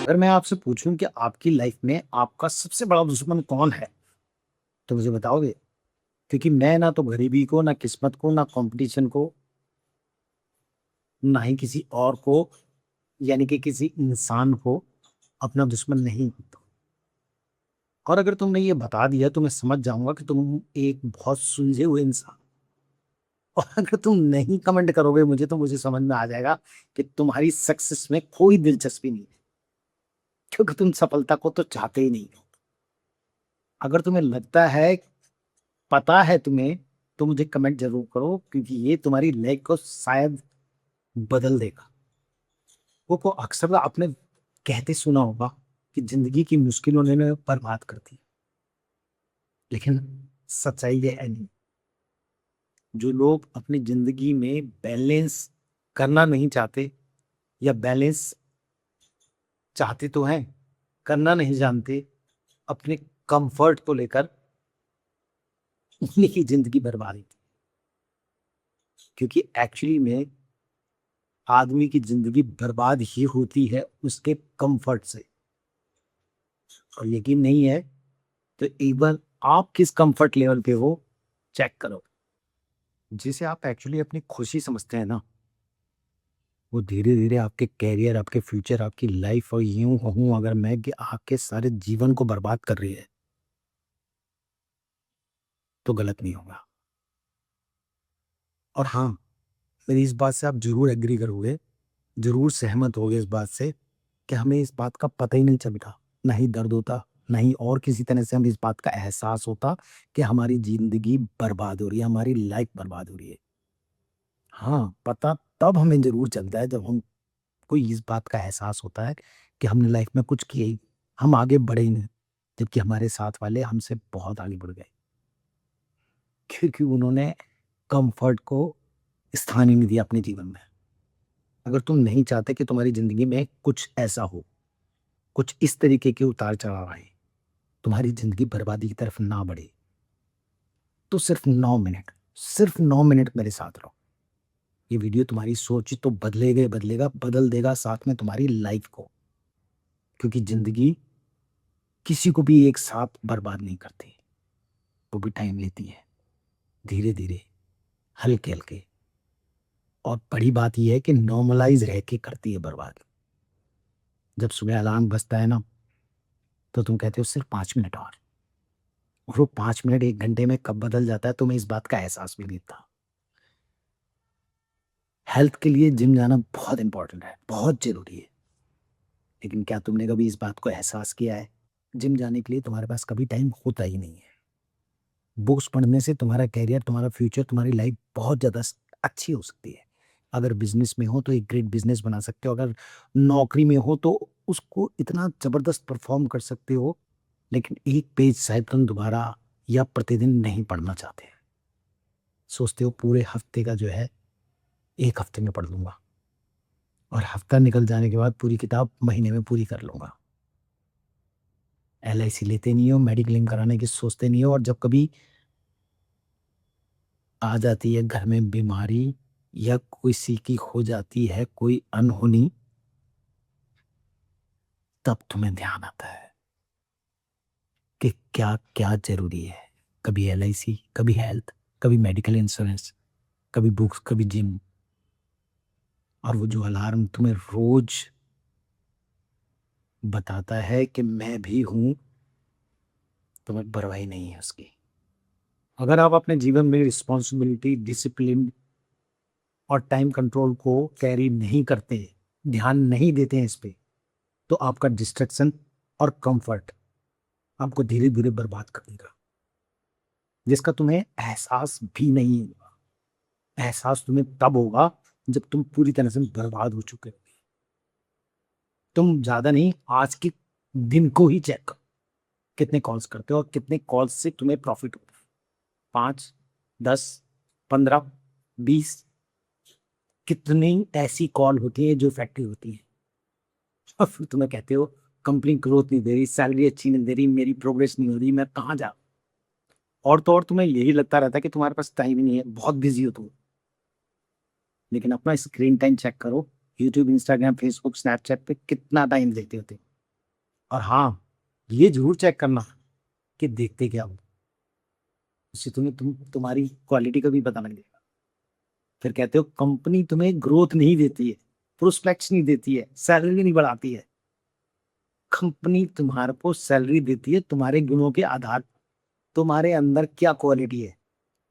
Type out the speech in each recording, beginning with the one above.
अगर मैं आपसे पूछूं कि आपकी लाइफ में आपका सबसे बड़ा दुश्मन कौन है, तो मुझे बताओगे? क्योंकि मैं ना तो गरीबी को, ना किस्मत को, ना कंपटीशन को, ना ही किसी और को, यानी कि किसी इंसान को अपना दुश्मन नहीं मानता। और अगर तुमने ये बता दिया तो मैं समझ जाऊंगा कि तुम एक बहुत सुलझे हुए इंसान। और अगर तुम नहीं कमेंट करोगे मुझे, तो मुझे समझ में आ जाएगा कि तुम्हारी सक्सेस में कोई दिलचस्पी नहीं है, क्योंकि तुम सफलता को तो चाहते ही नहीं हो। अगर तुम्हें लगता है, पता है तुम्हें, तो मुझे कमेंट जरूर करो, क्योंकि ये तुम्हारी लाइफ को शायद बदल देगा। वो अक्सर आपने कहते सुना होगा कि जिंदगी की मुश्किलों ने बर्बाद कर दी, लेकिन सच्चाई ये है नहीं। जो लोग अपनी जिंदगी में बैलेंस करना नहीं चाहते, या बैलेंस चाहते तो हैं, करना नहीं जानते, अपने कंफर्ट को लेकर, उन्हीं की जिंदगी बर्बाद होती है। क्योंकि एक्चुअली में आदमी की जिंदगी बर्बाद ही होती है उसके कंफर्ट से। और यकीन नहीं है तो एक बार आप किस कंफर्ट लेवल पे हो, चेक करो। जिसे आप एक्चुअली अपनी खुशी समझते हैं ना, वो धीरे धीरे आपके कैरियर, आपके फ्यूचर, आपकी लाइफ, और यूं कहूं अगर मैं, कि आपके सारे जीवन को बर्बाद कर रही है, तो गलत नहीं होगा। और हाँ, मेरी इस बात से आप जरूर एग्री करोगे, जरूर सहमत होगे इस बात से, कि हमें इस बात का पता ही नहीं चलता, ना ही दर्द होता, ना ही और किसी तरह से हमें इस बात का एहसास होता कि हमारी ज़िंदगी बर्बाद हो रही है, हमारी लाइफ बर्बाद हो रही है। हाँ, पता तब हमें ज़रूर चलता है जब हम कोई इस बात का एहसास होता है कि हमने लाइफ में कुछ किया ही, हम आगे बढ़े ही नहीं, जबकि हमारे साथ वाले हमसे बहुत आगे बढ़ गए, क्योंकि उन्होंने कम्फर्ट को स्थान ही नहीं दिया अपने जीवन में। अगर तुम नहीं चाहते कि तुम्हारी ज़िंदगी में कुछ ऐसा हो, कुछ इस तरीके के उतार-चढ़ाव आए, तुम्हारी ज़िंदगी बर्बादी की तरफ ना बढ़े, तो सिर्फ 9 मिनट मेरे साथ रहो। ये वीडियो तुम्हारी सोच तो बदलेगा ही बदलेगा, बदल देगा साथ में तुम्हारी लाइफ को। क्योंकि ज़िंदगी किसी को भी एक साथ बर्बाद नहीं करती, वो भी टाइम लेती है, धीरे-धीरे, हल्के-हल्के। और बड़ी बात ये है कि नॉर्मलाइज़ रह के करती है बर्बाद। जब सुबह अलार्म बजता है ना, तो तुम कहते हो सिर्फ 5 मिनट और वो 5 मिनट 1 घंटे में कब बदल जाता है तुम्हें इस बात का एहसास भी नहीं होता। हेल्थ के लिए जिम जाना बहुत इंपॉर्टेंट है, बहुत ज़रूरी है। लेकिन क्या तुमने कभी इस बात को एहसास किया है? जिम जाने के लिए तुम्हारे पास कभी टाइम होता ही नहीं है। बुक्स पढ़ने से तुम्हारा करियर, तुम्हारा फ्यूचर, तुम्हारी लाइफ बहुत ज़्यादा अच्छी हो सकती है। अगर बिजनेस में हो तो एक ग्रेट बिजनेस बना सकते हो, अगर नौकरी में हो तो उसको इतना ज़बरदस्त परफॉर्म कर सकते हो। लेकिन एक पेज शायद तुम दोबारा या प्रतिदिन नहीं पढ़ना चाहते। सोचते हो पूरे हफ्ते का जो है, एक हफ्ते में पढ़ लूंगा, और हफ्ता निकल जाने के बाद पूरी किताब महीने में पूरी कर लूंगा। एलआईसी लेते नहीं हो, मेडिक्लेम कराने की सोचते नहीं हो, और जब कभी आ जाती है घर में बीमारी, या किसी की हो जाती है कोई अनहोनी, तब तुम्हें ध्यान आता है कि क्या क्या जरूरी है। कभी एलआईसी, कभी हेल्थ, कभी मेडिकल इंश्योरेंस, कभी बुक्स, कभी जिम। और वो जो अलार्म तुम्हें रोज बताता है कि मैं भी हूं, तुम्हें परवाही नहीं है उसकी। अगर आप अपने जीवन में रिस्पॉन्सिबिलिटी, डिसिप्लिन और टाइम कंट्रोल को कैरी नहीं करते, ध्यान नहीं देते हैं इस पे, तो आपका डिस्ट्रैक्शन और कंफर्ट आपको धीरे धीरे बर्बाद कर देगा, जिसका तुम्हें एहसास भी नहीं होगा। एहसास तुम्हें तब होगा जब तुम पूरी तरह से बर्बाद हो चुके हो। तुम ज्यादा नहीं, आज के दिन को ही चेक करो, कितने कॉल्स करते हो और कितने कॉल्स से तुम्हें प्रॉफिट होता है। 5, 10, 15, 20, कितनी ऐसी कॉल होती है जो इफेक्टिव होती है। और फिर तुम्हें कहते हो कंपनी ग्रोथ नहीं दे रही, सैलरी अच्छी नहीं दे रही, मेरी प्रोग्रेस नहीं हो रही, मैं कहाँ जा। और तो और तुम्हें यही लगता रहता है कि तुम्हारे पास टाइम ही नहीं है, बहुत बिजी हो तुम। लेकिन अपना स्क्रीन टाइम चेक करो, यूट्यूब, इंस्टाग्राम, फेसबुक, स्नैपचैट पे कितना टाइम देते होते हो। और हाँ, ये जरूर चेक करना कि देखते क्या हो, उससे तुम्हारी क्वालिटी का भी पता लग जाएगा। फिर कहते हो कंपनी तुम्हें ग्रोथ नहीं देती है, प्रोस्पेक्ट्स नहीं देती है, सैलरी नहीं बढ़ाती है। कंपनी तुम्हारे को सैलरी देती है तुम्हारे गुणों के आधार पर, तुम्हारे अंदर क्या क्वालिटी है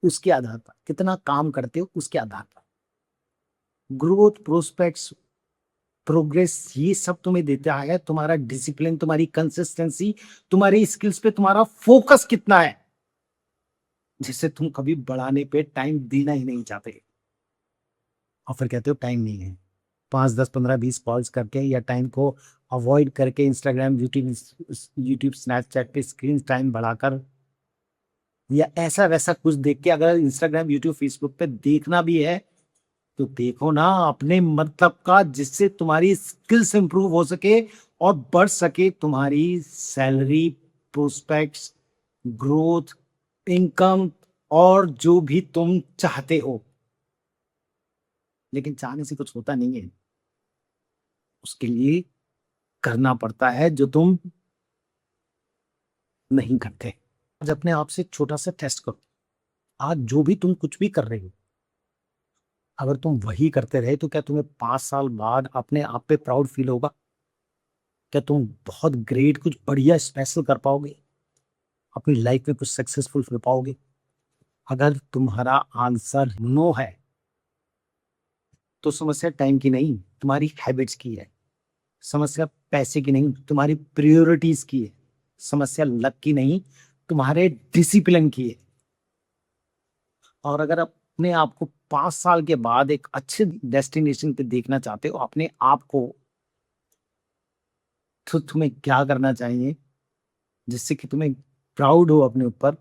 उसके आधार पर, कितना काम करते हो उसके आधार पर। ग्रोथ, प्रोस्पेक्ट्स, प्रोग्रेस, ये सब तुम्हें देता है तुम्हारा डिसिप्लिन, तुम्हारी कंसिस्टेंसी, तुम्हारी स्किल्स पे तुम्हारा फोकस कितना है, जिससे तुम कभी बढ़ाने पे टाइम देना ही नहीं चाहते। और फिर कहते हो टाइम नहीं है, 5, 10, 15, 20 कॉल्स करके या टाइम को अवॉइड करके इंस्टाग्राम, यूट्यूब, स्नैपचैट पे स्क्रीन टाइम बढ़ाकर या ऐसा वैसा कुछ देख के, अगर इंस्टाग्राम, यूट्यूब, फेसबुक पे देखना भी है तो देखो ना अपने मतलब का, जिससे तुम्हारी स्किल्स इंप्रूव हो सके और बढ़ सके तुम्हारी सैलरी, प्रोस्पेक्ट्स, ग्रोथ, इनकम, और जो भी तुम चाहते हो। लेकिन चाहने से कुछ होता नहीं है, उसके लिए करना पड़ता है जो तुम नहीं करते। आज अपने आप से छोटा सा टेस्ट करो, आज जो भी तुम कुछ भी कर रहे हो, अगर तुम वही करते रहे तो क्या तुम्हें 5 साल बाद अपने आप पे प्राउड फील होगा? क्या तुम बहुत ग्रेट, कुछ बढ़िया स्पेशल कर पाओगे? अपनी लाइफ में कुछ सक्सेसफुल कर पाओगे? अगर तुम्हारा आंसर नो है तो समस्या टाइम की नहीं, तुम्हारी हैबिट्स की है। समस्या पैसे की नहीं, तुम्हारी प्रायोरिटीज की है। समस्या लक की नहीं, तुम्हारे डिसिप्लिन की है। और अगर अपने आप को 5 साल के बाद एक अच्छे डेस्टिनेशन पे देखना चाहते हो अपने आप को, तो तुम्हें क्या करना चाहिए जिससे कि तुम्हें प्राउड हो अपने ऊपर?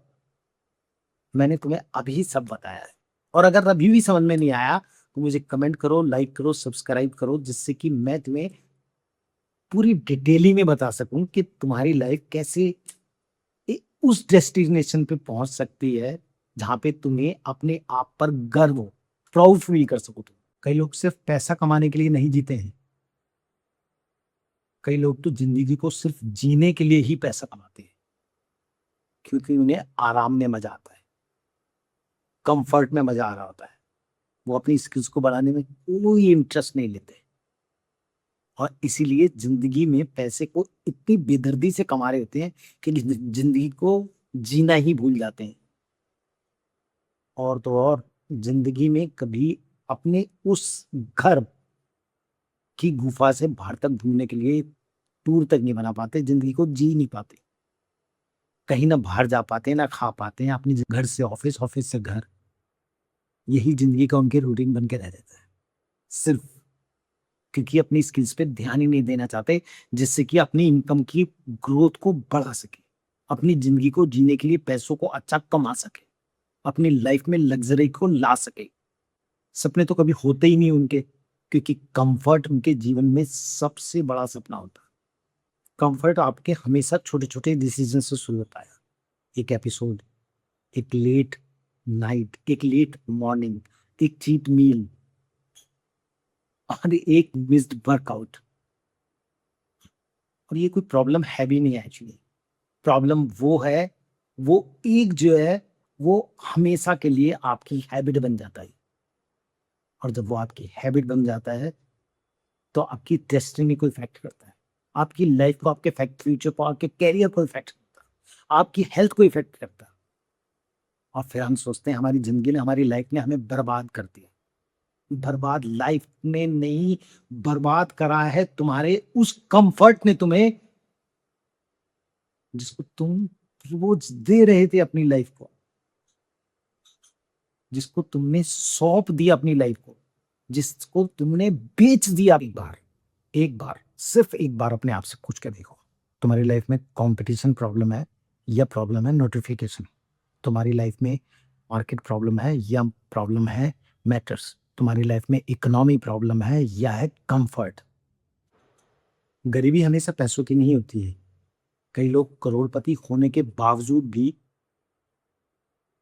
मैंने तुम्हें अभी सब बताया है। और अगर अभी भी समझ में नहीं आया तो मुझे कमेंट करो, लाइक करो, सब्सक्राइब करो, जिससे कि मैं तुम्हें पूरी डिटेलिंग में बता सकूं कि तुम्हारी लाइफ कैसे उस डेस्टिनेशन पे पहुंच सकती है जहां पे तुम्हें अपने आप पर गर्व हो, प्राउड फील कर सको तुम। कई लोग सिर्फ पैसा कमाने के लिए नहीं जीते हैं, कई लोग तो जिंदगी को सिर्फ जीने के लिए ही पैसा कमाते हैं, क्योंकि उन्हें आराम में मजा आता है, कंफर्ट में मजा आ रहा होता है। वो अपनी स्किल्स को बढ़ाने में कोई इंटरेस्ट नहीं लेते, और इसीलिए जिंदगी में पैसे को इतनी बेदर्दी से कमा रहे होते हैं कि जिंदगी को जीना ही भूल जाते हैं। और तो और जिंदगी में कभी अपने उस घर की गुफा से बाहर तक घूमने के लिए टूर तक नहीं बना पाते, जिंदगी को जी नहीं पाते, कहीं ना बाहर जा पाते हैं ना खा पाते हैं, अपनी घर से ऑफिस, ऑफिस से घर, यही जिंदगी का उनके रूटीन बन के रह जाता है। सिर्फ क्योंकि अपनी स्किल्स पे ध्यान ही नहीं देना चाहते, जिससे कि अपनी इनकम की ग्रोथ को बढ़ा सके, अपनी जिंदगी को जीने के लिए पैसों को अच्छा कमा सके, अपनी लाइफ में लग्जरी को ला सके। सपने तो कभी होते ही नहीं उनके, क्योंकि कंफर्ट उनके जीवन में सबसे बड़ा सपना होता है। कंफर्ट आपके हमेशा छोटे छोटे डिसीजन से शुरू होता है। एक एपिसोड, एक लेट नाइट, एक लेट मॉर्निंग, एक चीट मील, और एक मिस्ड वर्कआउट। और ये कोई प्रॉब्लम है भी नहीं एक्चुअली। प्रॉब्लम वो है, वो एक जो है वो हमेशा के लिए आपकी हैबिट बन जाता है। और जब वो आपकी हैबिट बन जाता है तो आपकी डेस्टिनी को इफेक्ट करता है, आपकी लाइफ को, आपके फ्यूचर को, आपके कैरियर को इफेक्ट करता है, आपकी हेल्थ को इफेक्ट करता है। और फिर हम सोचते हैं हमारी जिंदगी ने, हमारी लाइफ ने हमें बर्बाद कर दिया। बर्बाद लाइफ ने नहीं, बर्बाद करा है तुम्हारे उस कंफर्ट ने तुम्हें, जिसको तुम रोज दे रहे थे अपनी लाइफ को, जिसको तुमने सौंप दिया अपनी लाइफ को, जिसको तुमने बेच दिया। एक बार, एक बार, सिर्फ एक बार अपने आप से पूछ के देखो, तुम्हारी लाइफ में कंपटीशन प्रॉब्लम है या प्रॉब्लम है नोटिफिकेशन? तुम्हारी लाइफ में मार्केट प्रॉब्लम है या प्रॉब्लम है मैटर्स? तुम्हारी लाइफ में इकोनॉमी प्रॉब्लम है या है कंफर्ट? गरीबी हमेशा पैसों की नहीं होती है। कई लोग करोड़पति होने के बावजूद भी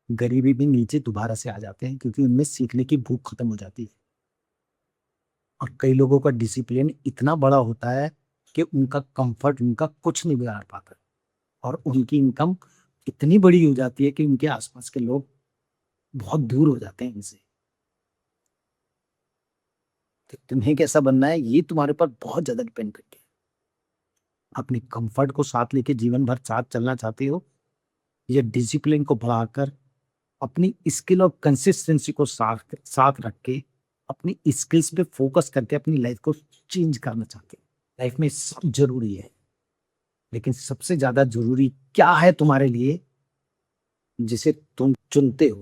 गरीबी में नीचे दोबारा से आ जाते हैं, क्योंकि उनमें सीखने की भूख खत्म हो जाती है। और कई लोगों का डिसिप्लिन इतना बड़ा होता है कि उनका कंफर्ट उनका कुछ नहीं बिगाड़ पाता और उनकी इनकम इतनी बड़ी हो जाती है कि उनके आसपास के लोग बहुत दूर हो जाते हैं इनसे। तो तुम्हें कैसा बनना है ये तुम्हारे पर बहुत ज्यादा डिपेंड करती है। अपने कंफर्ट को साथ लेके जीवन भर साथ चलना चाहते हो या डिसिप्लिन को बढ़ाकर अपनी स्किल और कंसिस्टेंसी को साथ साथ रख के अपनी स्किल्स पे फोकस करके अपनी लाइफ को चेंज करना चाहते हो। लाइफ में सब जरूरी है, लेकिन सबसे ज्यादा जरूरी क्या है तुम्हारे लिए जिसे तुम चुनते हो?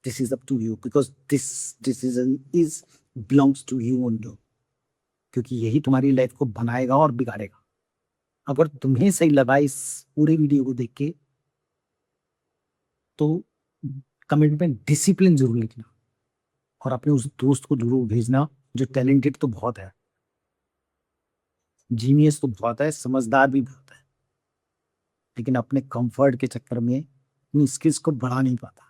This is up to you, because this decision is belongs to you only, क्योंकि यही तुम्हारी लाइफ को बनाएगा और बिगाड़ेगा। अगर तुम्हें सही लगा इस पूरे वीडियो को देख के तो कमेंट में डिसिप्लिन जरूर लिखना और अपने उस दोस्त को जरूर भेजना जो टैलेंटेड तो बहुत है, जीनियस तो बहुत है, समझदार भी बहुत है, लेकिन अपने कंफर्ट के चक्कर में अपनी स्किल्स को बढ़ा नहीं पाता।